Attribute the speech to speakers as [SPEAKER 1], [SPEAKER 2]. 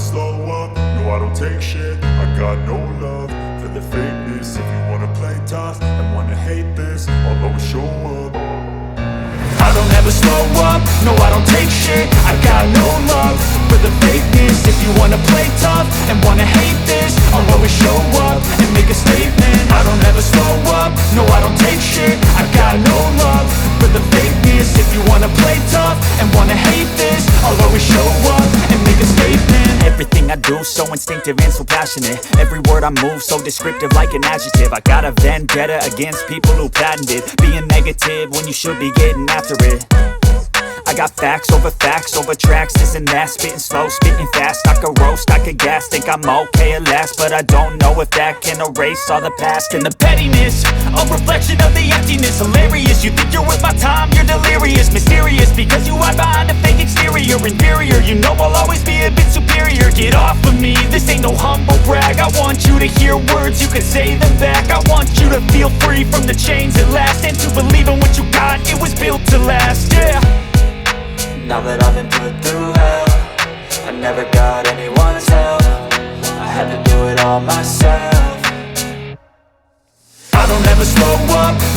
[SPEAKER 1] slow up, no I don't take shit. I got no love for the fakeness. If you wanna play tough and wanna hate this, I'll always show up. I don't ever slow up, no I don't take shit. I got no love for the fakeness. If you wanna play tough and wanna hate this, I'll always show up and make a statement. I don't ever slow up, no I don't take shit. I got no love for the fakeness. If you wanna play tough and wanna hate this, I'll always show up and make a statement.
[SPEAKER 2] Everything I do so instinctive and so passionate. Every word I move so descriptive like an adjective. I got a vendetta against people who patented being negative when you should be getting after it. I got facts over tracks, this and that. Spitting slow, spitting fast, I could roast, I could gas. Think I'm okay at last, but I don't know if that can erase all the past. And the pettiness, a reflection of the emptiness. Hilarious, you think you're worth my time, you're delirious. Mysterious, because you hide behind a fake exterior. Inferior, you know I'll always be a bit superior. Get off of me, this ain't no humble brag. I want you to hear words, you can say them back. I want you to feel free from the chains at last, and to believe in what you got, it was built to last, yeah.
[SPEAKER 3] Now that I've been put through hell, I never got anyone's help. I had to do it all myself.